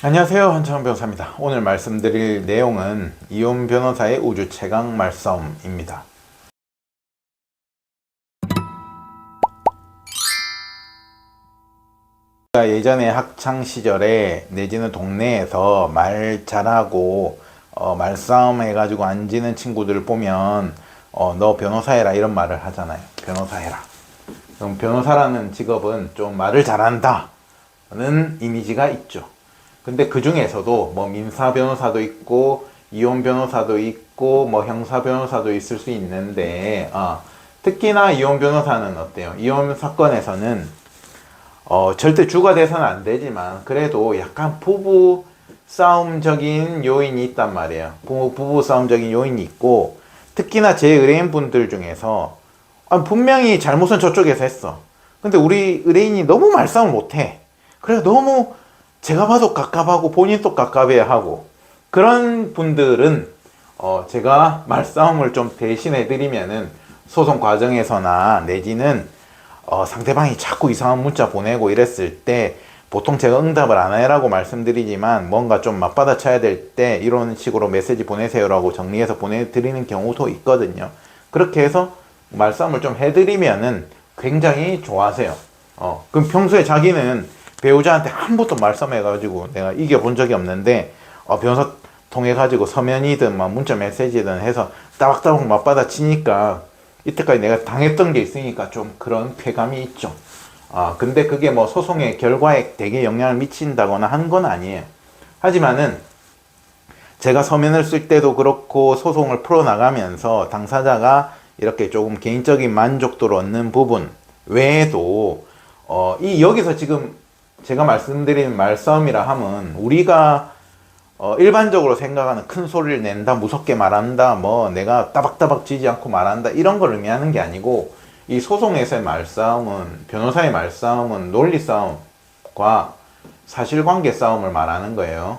안녕하세요, 한창원 변호사입니다. 오늘 말씀드릴 내용은 이혼 변호사의 우주 최강 말싸움입니다. 제가 예전에 학창 시절에 내지는 동네에서 말 잘하고 말싸움 해가지고 앉는 친구들을 보면 너 변호사 해라 이런 말을 하잖아요. 변호사 해라. 그럼 변호사라는 직업은 좀 말을 잘한다는 이미지가 있죠. 근데 그 중에서도 뭐 민사 변호사도 있고 이혼 변호사도 있고 뭐 형사 변호사도 있을 수 있는데 특히나 이혼 변호사는 어때요? 이혼 사건에서는 절대 주가 돼서는 안 되지만 그래도 약간 부부 싸움적인 요인이 있단 말이에요. 부부 싸움적인 요인이 있고 특히나 제 의뢰인분들 중에서 분명히 잘못은 저쪽에서 했어. 근데 우리 의뢰인이 너무 말싸움을 못해. 그래서 너무 제가 봐도 갑갑하고 본인도 갑갑해야 하고 그런 분들은 제가 말싸움을 좀 대신해 드리면은 소송 과정에서나 내지는 상대방이 자꾸 이상한 문자 보내고 이랬을 때 보통 제가 응답을 안 해라고 말씀드리지만 뭔가 좀 맞받아쳐야 될 때 이런 식으로 메시지 보내세요라고 정리해서 보내드리는 경우도 있거든요. 그렇게 해서 말싸움을 좀 해드리면은 굉장히 좋아하세요. 그럼 평소에 자기는 배우자한테 한 번도 말싸움해가지고 내가 이겨본 적이 없는데 변호사 통해가지고 서면이든 막 문자 메시지든 해서 따박따박 맞받아치니까 이때까지 내가 당했던 게 있으니까 좀 그런 쾌감이 있죠. 근데 그게 뭐 소송의 결과에 되게 영향을 미친다거나 한 건 아니에요. 하지만은 제가 서면을 쓸 때도 그렇고 소송을 풀어나가면서 당사자가 이렇게 조금 개인적인 만족도를 얻는 부분 외에도 여기서 지금 제가 말씀드린 말싸움이라 함은 우리가 일반적으로 생각하는 큰 소리를 낸다, 무섭게 말한다, 뭐 내가 따박따박 지지 않고 말한다 이런 걸 의미하는 게 아니고 이 소송에서의 말싸움은 변호사의 말싸움은 논리 싸움과 사실관계 싸움을 말하는 거예요.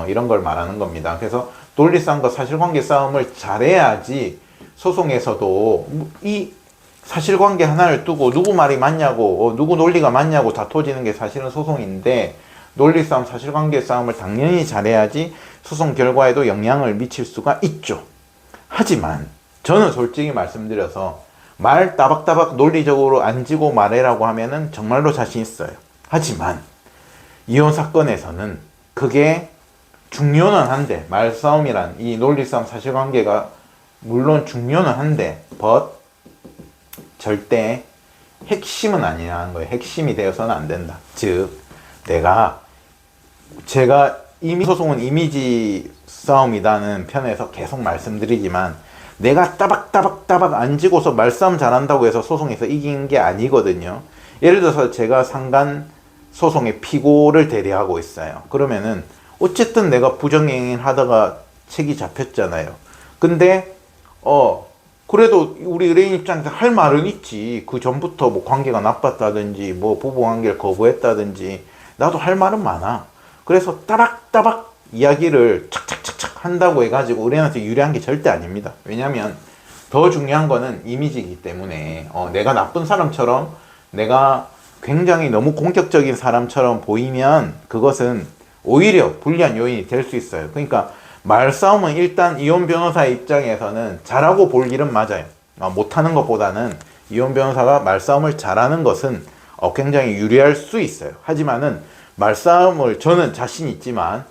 이런 걸 말하는 겁니다. 그래서 논리 싸움과 사실관계 싸움을 잘해야지 소송에서도 이 사실관계 하나를 두고 누구 말이 맞냐고 누구 논리가 맞냐고 다퉈지는 게 사실은 소송인데 논리 싸움, 사실관계 싸움을 당연히 잘해야지 소송 결과에도 영향을 미칠 수가 있죠. 하지만 저는 솔직히 말씀드려서 말 따박따박 논리적으로 안 지고 말해라고 하면은 정말로 자신 있어요. 하지만 이혼 사건에서는 그게 중요는 한데 말싸움이란 이 논리 싸움, 사실관계가 물론 중요는 한데 절대 핵심은 아니라는 거예요. 핵심이 되어서는 안 된다. 즉 제가 소송은 이미지 싸움이라는 편에서 계속 말씀드리지만 내가 따박따박 안 지고서 말싸움 잘한다고 해서 소송에서 이긴 게 아니거든요. 예를 들어서 제가 상간 소송의 피고를 대리하고 있어요. 그러면은 어쨌든 내가 부정행위를 하다가 책이 잡혔잖아요. 근데 그래도 우리 의뢰인 입장에서 할 말은 있지. 그 전부터 뭐 관계가 나빴다든지 뭐 부부 관계를 거부했다든지 나도 할 말은 많아. 그래서 따박따박 이야기를 착착착착 한다고 해가지고 의뢰인한테 유리한 게 절대 아닙니다. 왜냐면 더 중요한 거는 이미지이기 때문에 내가 나쁜 사람처럼 내가 굉장히 너무 공격적인 사람처럼 보이면 그것은 오히려 불리한 요인이 될 수 있어요. 그러니까 말싸움은 일단 이혼 변호사 입장에서는 잘하고 볼 일은 맞아요. 못하는 것보다는 이혼 변호사가 말싸움을 잘하는 것은 굉장히 유리할 수 있어요. 하지만은 말싸움을 저는 자신 있지만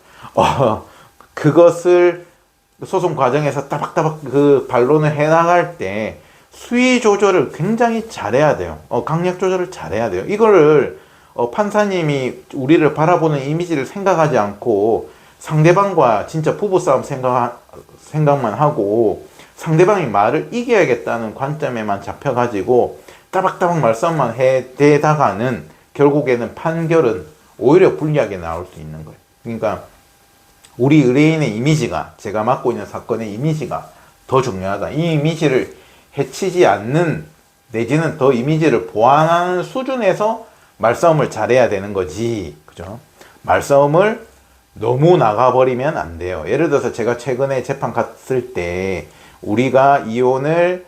그것을 소송 과정에서 따박따박 그 반론을 해나갈 때 수위 조절을 굉장히 잘해야 돼요. 강약 조절을 잘해야 돼요. 이거를 판사님이 우리를 바라보는 이미지를 생각하지 않고 상대방과 진짜 부부싸움 생각만 하고 상대방이 말을 이겨야겠다는 관점에만 잡혀가지고 따박따박 말싸움만 해대다가는 결국에는 판결은 오히려 불리하게 나올 수 있는 거예요. 그러니까 우리 의뢰인의 이미지가 제가 맡고 있는 사건의 이미지가 더 중요하다. 이 이미지를 해치지 않는 내지는 더 이미지를 보완하는 수준에서 말싸움을 잘해야 되는 거지. 그죠? 말싸움을 너무 나가버리면 안 돼요. 예를 들어서 제가 최근에 재판 갔을 때 우리가 이혼을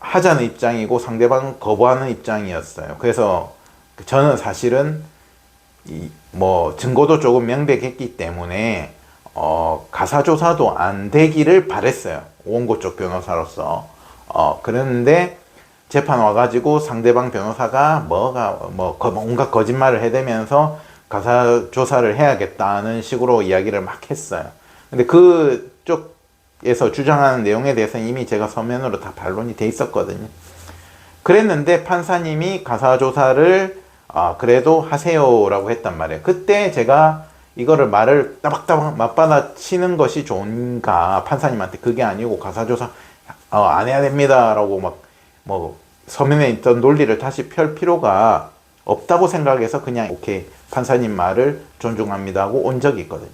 하자는 입장이고 상대방은 거부하는 입장이었어요. 그래서 저는 사실은 뭐 증거도 조금 명백했기 때문에 가사조사도 안 되기를 바랬어요. 원고 쪽 변호사로서. 그런데 재판 와가지고 상대방 변호사가 온갖 거짓말을 해대면서 가사조사를 해야겠다는 식으로 이야기를 막 했어요. 근데 그쪽에서 주장하는 내용에 대해서는 이미 제가 서면으로 다 반론이 돼 있었거든요. 그랬는데 판사님이 가사조사를 그래도 하세요라고 했단 말이에요. 그때 제가 이거를 말을 따박따박 맞받아 치는 것이 좋은가, 판사님한테 그게 아니고 가사조사 안 해야 됩니다 라고 서면에 있던 논리를 다시 펼 필요가 없다고 생각해서 그냥 오케이 판사님 말을 존중합니다 하고 온 적이 있거든요.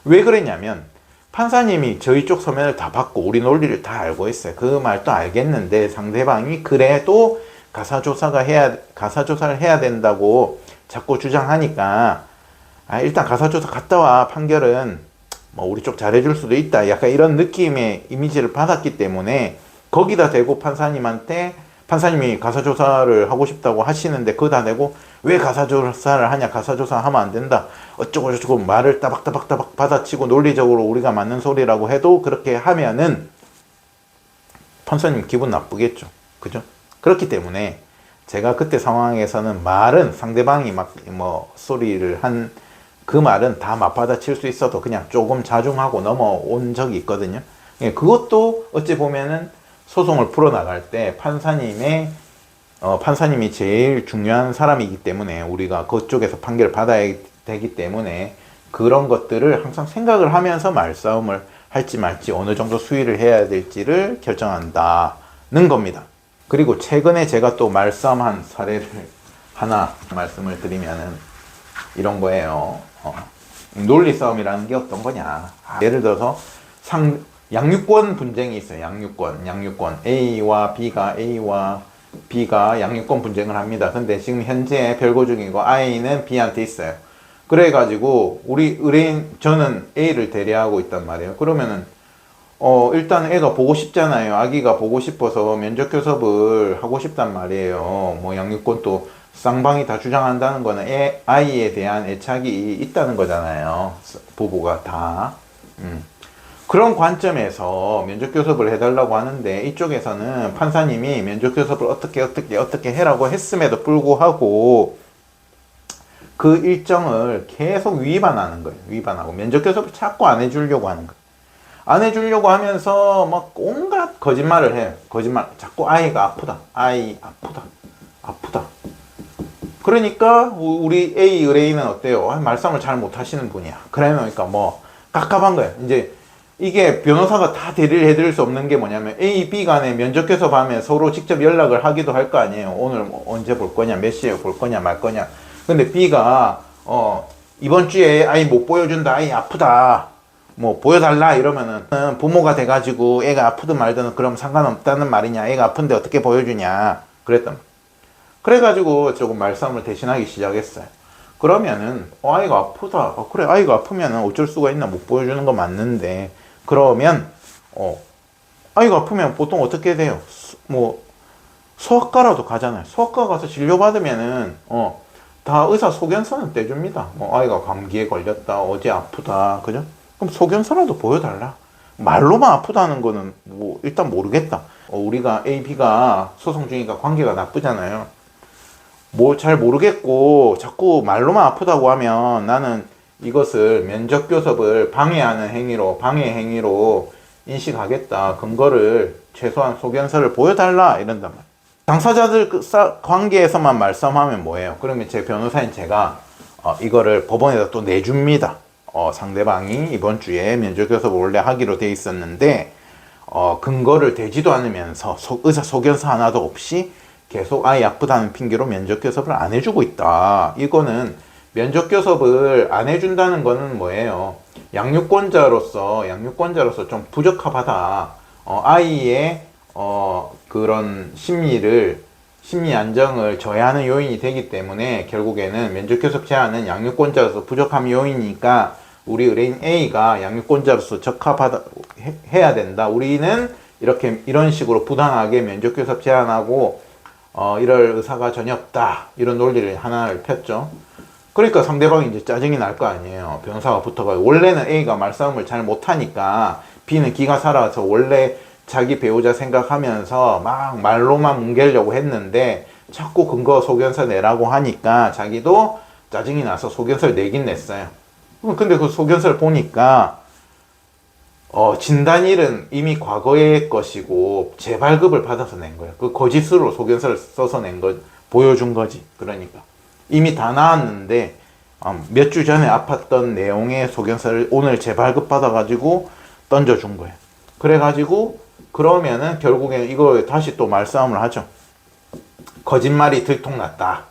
왜 그랬냐면 판사님이 저희 쪽 서면을 다 받고 우리 논리를 다 알고 있어요. 그 말도 알겠는데 상대방이 그래도 가사조사를 해야 된다고 자꾸 주장하니까 일단 가사조사 갔다 와, 판결은 우리 쪽 잘해줄 수도 있다, 약간 이런 느낌의 이미지를 받았기 때문에 거기다 대고 판사님이 가사조사를 하고 싶다고 하시는데 그거 다 대고 왜 가사조사를 하냐, 가사조사 하면 안 된다, 어쩌고 말을 따박따박 받아치고 논리적으로 우리가 맞는 소리라고 해도 그렇게 하면은 판사님 기분 나쁘겠죠. 그죠? 그렇기 때문에 제가 그때 상황에서는 말은 상대방이 소리를 한 그 말은 다 맞받아칠 수 있어도 그냥 조금 자중하고 넘어온 적이 있거든요. 그것도 어찌 보면은 소송을 풀어나갈 때 판사님이 제일 중요한 사람이기 때문에 우리가 그쪽에서 판결을 받아야 되기 때문에 그런 것들을 항상 생각을 하면서 말싸움을 할지 말지 어느 정도 수위를 해야 될지를 결정한다는 겁니다. 그리고 최근에 제가 또 말싸움한 사례를 하나 말씀을 드리면은 이런 거예요. 논리 싸움이라는 게 어떤 거냐. 예를 들어서 양육권 분쟁이 있어요. 양육권. A와 B가 양육권 분쟁을 합니다. 근데 지금 현재 별거 중이고 I는 B한테 있어요. 그래가지고 저는 A를 대리하고 있단 말이에요. 그러면은 일단 애가 보고 싶잖아요. 아기가 보고 싶어서 면접 교섭을 하고 싶단 말이에요. 양육권도 쌍방이 다 주장한다는 거는 아이에 대한 애착이 있다는 거잖아요. 부부가 다. 그런 관점에서 면접 교섭을 해달라고 하는데 이쪽에서는 판사님이 면접 교섭을 어떻게 해라고 했음에도 불구하고 그 일정을 계속 위반하는 거예요. 위반하고 면접 교섭을 자꾸 안 해주려고 하는 거예요. 안 해주려고 하면서 온갖 거짓말을 해요. 자꾸 아이가 아프다. 아프다. 그러니까 우리 A 의뢰인은 어때요? 말싸움을 잘 못하시는 분이야. 그러니까 깝깝한 거예요. 이제 이게 변호사가 다 대리를 해드릴 수 없는 게 뭐냐면 A, B 간에 면접 교섭하면 서로 직접 연락을 하기도 할 거 아니에요. 오늘 언제 볼 거냐, 몇 시에 볼 거냐, 말 거냐. 근데 B가 이번 주에 아이 못 보여준다, 아이 아프다, 보여달라 이러면은 부모가 돼가지고 애가 아프든 말든 그럼 상관없다는 말이냐, 애가 아픈데 어떻게 보여주냐 그래가지고 조금 말싸움을 대신하기 시작했어요. 그러면은 아이가 아프다. 그래, 아이가 아프면은 어쩔 수가 있나, 못 보여주는 거 맞는데. 그러면 아이가 아프면 보통 어떻게 돼요? 소아과라도 가잖아요. 소아과 가서 진료받으면은 다 의사 소견서는 떼줍니다. 아이가 감기에 걸렸다, 어제 아프다, 그죠? 그럼 소견서라도 보여달라. 말로만 아프다는 거는 일단 모르겠다. 우리가 A, B가 소송 중이니까 관계가 나쁘잖아요. 잘 모르겠고 자꾸 말로만 아프다고 하면 나는 이것을 면접 교섭을 방해 행위로 인식하겠다. 근거를 최소한 소견서를 보여달라 이런단 말이에요. 당사자들 관계에서만 말싸움하면 뭐예요? 그러면 제 변호사인 제가 이거를 법원에다 또 내줍니다. 상대방이 이번 주에 면접 교섭을 원래 하기로 돼 있었는데 근거를 대지도 않으면서 의사 소견서 하나도 없이 계속 아이 아프다는 핑계로 면접 교섭을 안 해주고 있다. 이거는 면접 교섭을 안 해준다는 거는 뭐예요? 양육권자로서 좀 부적합하다. 아이의 그런 심리 안정을 저해하는 요인이 되기 때문에 결국에는 면접 교섭 제한은 양육권자로서 부적함 요인이니까 우리 의뢰인 A가 양육권자로서 적합하다 해야 된다. 우리는 이런 식으로 부당하게 면접 교섭 제한하고 이럴 의사가 전혀 없다. 이런 논리를 하나를 폈죠. 그러니까 상대방이 이제 짜증이 날 거 아니에요. 변호사가 붙어가지고. 원래는 A가 말싸움을 잘 못하니까 B는 기가 살아서 원래 자기 배우자 생각하면서 막 말로만 뭉개려고 했는데 자꾸 근거 소견서 내라고 하니까 자기도 짜증이 나서 소견서를 내긴 냈어요. 근데 그 소견서를 보니까 진단일은 이미 과거의 것이고 재발급을 받아서 낸 거예요. 그 거짓으로 소견서를 써서 낸 거 보여준 거지. 그러니까 이미 다 나왔는데 몇 주 전에 아팠던 내용의 소견서를 오늘 재발급 받아가지고 던져준 거예요. 그래가지고 그러면은 결국엔 이거 다시 또 말싸움을 하죠. 거짓말이 들통났다.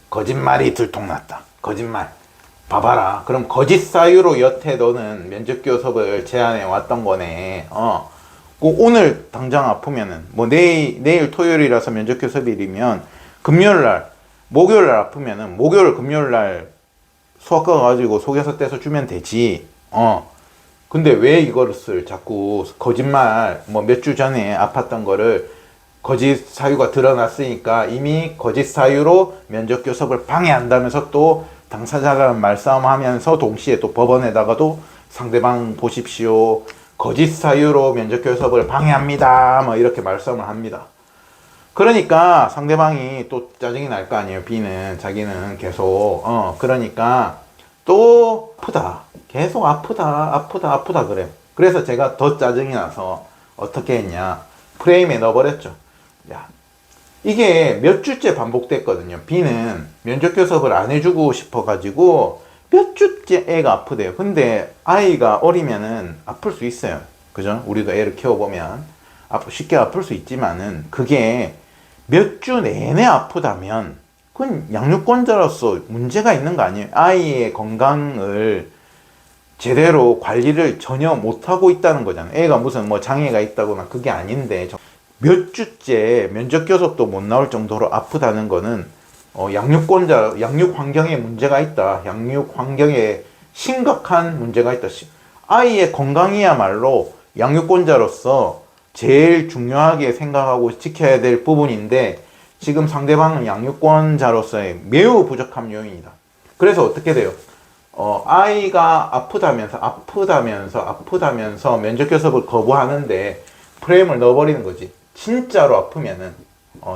거짓말이 들통났다. 거짓말. 봐봐라. 그럼 거짓 사유로 여태 너는 면접 교섭을 제안해 왔던 거네. 오늘 당장 아프면은 뭐 내일 토요일이라서 면접 교섭일이면 금요일 날, 목요일 날 아프면은 목요일 금요일 날 수학과 가지고 소개서 떼서 주면 되지. 근데 왜 이것을 자꾸 거짓말 뭐 몇 주 전에 아팠던 거를 거짓 사유가 드러났으니까 이미 거짓 사유로 면접 교섭을 방해한다면서 또 당사자가 말싸움하면서 동시에 또 법원에다가도 상대방 보십시오. 거짓 사유로 면접 교섭을 방해합니다. 뭐 이렇게 말싸움을 합니다. 그러니까 상대방이 또 짜증이 날 거 아니에요. B는 자기는 계속 그러니까 또 아프다. 계속 아프다 그래요. 그래서 제가 더 짜증이 나서 어떻게 했냐. 프레임에 넣어버렸죠. 야, 이게 몇 주째 반복됐거든요. B는 면접 교섭을 안 해주고 싶어가지고 몇 주째 애가 아프대요. 근데 아이가 어리면은 아플 수 있어요. 그죠? 우리도 애를 키워보면 쉽게 아플 수 있지만은 그게 몇 주 내내 아프다면 그건 양육권자로서 문제가 있는 거 아니에요. 아이의 건강을 제대로 관리를 전혀 못하고 있다는 거잖아요. 애가 무슨 뭐 장애가 있다거나 그게 아닌데 몇 주째 면접 교섭도 못 나올 정도로 아프다는 거는 양육권자, 양육 환경에 문제가 있다. 양육 환경에 심각한 문제가 있다. 아이의 건강이야말로 양육권자로서 제일 중요하게 생각하고 지켜야 될 부분인데 지금 상대방은 양육권자로서의 매우 부족한 요인이다. 그래서 어떻게 돼요? 아이가 아프다면서 면접 교섭을 거부하는데 프레임을 넣어버리는 거지. 진짜로 아프면은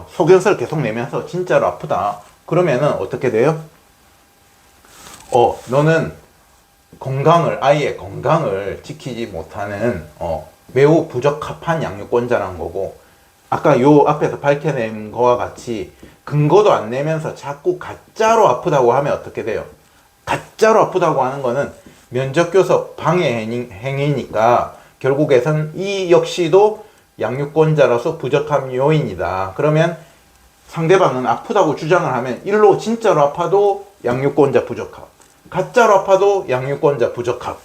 소견서를 계속 내면서 진짜로 아프다. 그러면은 어떻게 돼요? 너는 아이의 건강을 지키지 못하는 매우 부적합한 양육권자란 거고, 아까 요 앞에서 밝혀낸 거와 같이 근거도 안 내면서 자꾸 가짜로 아프다고 하면 어떻게 돼요? 가짜로 아프다고 하는 거는 면접 교섭 방해 행위니까 결국에선 이 역시도 양육권자로서 부적합 요인이다. 그러면 상대방은 아프다고 주장을 하면 일로 진짜로 아파도 양육권자 부적합, 가짜로 아파도 양육권자 부적합,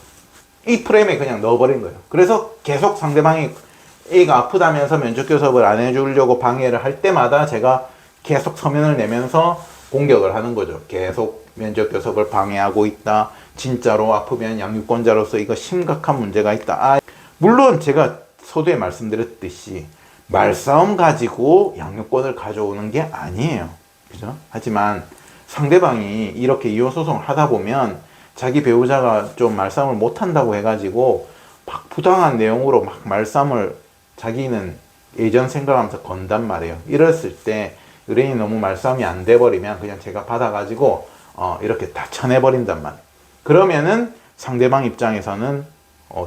이 프레임에 그냥 넣어버린 거예요. 그래서 계속 상대방이 A가 아프다면서 면접 교섭을 안 해주려고 방해를 할 때마다 제가 계속 서면을 내면서 공격을 하는 거죠. 계속 면접 교섭을 방해하고 있다. 진짜로 아프면 양육권자로서 이거 심각한 문제가 있다. 물론 제가 서두에 말씀드렸듯이 말싸움 가지고 양육권을 가져오는 게 아니에요. 그죠? 하지만 상대방이 이렇게 이혼소송을 하다 보면 자기 배우자가 좀 말싸움을 못한다고 해가지고 막 부당한 내용으로 막 말싸움을 자기는 예전 생각하면서 건단 말이에요. 이랬을 때 의뢰인이 너무 말싸움이 안 돼버리면 그냥 제가 받아가지고 이렇게 다 쳐내버린단 말이에요. 그러면은 상대방 입장에서는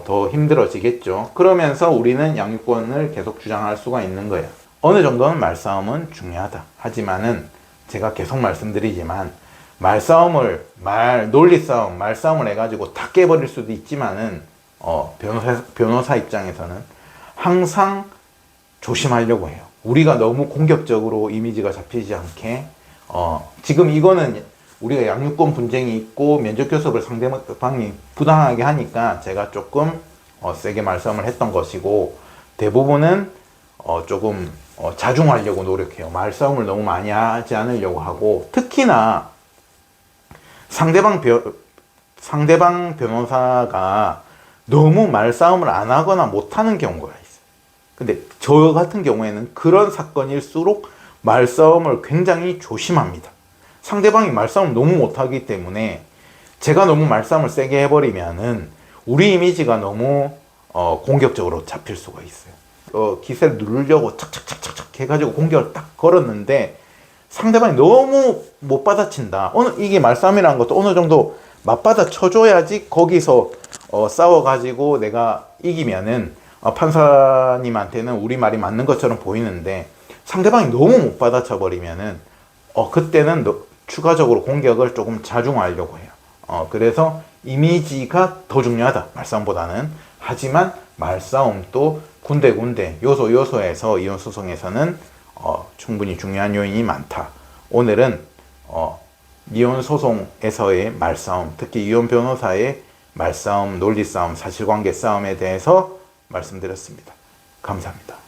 더 힘들어지겠죠. 그러면서 우리는 양육권을 계속 주장할 수가 있는 거예요. 어느 정도는 말싸움은 중요하다. 하지만은 제가 계속 말씀드리지만 논리싸움, 말싸움을 해가지고 다 깨버릴 수도 있지만은 변호사 입장에서는 항상 조심하려고 해요. 우리가 너무 공격적으로 이미지가 잡히지 않게 지금 이거는 우리가 양육권 분쟁이 있고 면접 교섭을 상대방이 부당하게 하니까 제가 조금 세게 말싸움을 했던 것이고, 대부분은 조금 자중하려고 노력해요. 말싸움을 너무 많이 하지 않으려고 하고, 특히나 상대방 변호사가 너무 말싸움을 안 하거나 못하는 경우가 있어요. 근데 저 같은 경우에는 그런 사건일수록 말싸움을 굉장히 조심합니다. 상대방이 말싸움을 너무 못하기 때문에 제가 너무 말싸움을 세게 해버리면은 우리 이미지가 너무 공격적으로 잡힐 수가 있어요. 기세를 누르려고 착착착착착 해가지고 공격을 딱 걸었는데 상대방이 너무 못 받아친다. 이게 말싸움이라는 것도 어느 정도 맞받아 쳐줘야지 거기서 싸워가지고 내가 이기면은 판사님한테는 우리 말이 맞는 것처럼 보이는데 상대방이 너무 못 받아쳐 버리면은 그때는 추가적으로 공격을 조금 자중하려고 해요. 그래서 이미지가 더 중요하다, 말싸움보다는. 하지만 말싸움도 군데군데 요소에서 이혼소송에서는 충분히 중요한 요인이 많다. 오늘은 이혼소송에서의 말싸움, 특히 이혼 변호사의 말싸움, 논리싸움, 사실관계 싸움에 대해서 말씀드렸습니다. 감사합니다.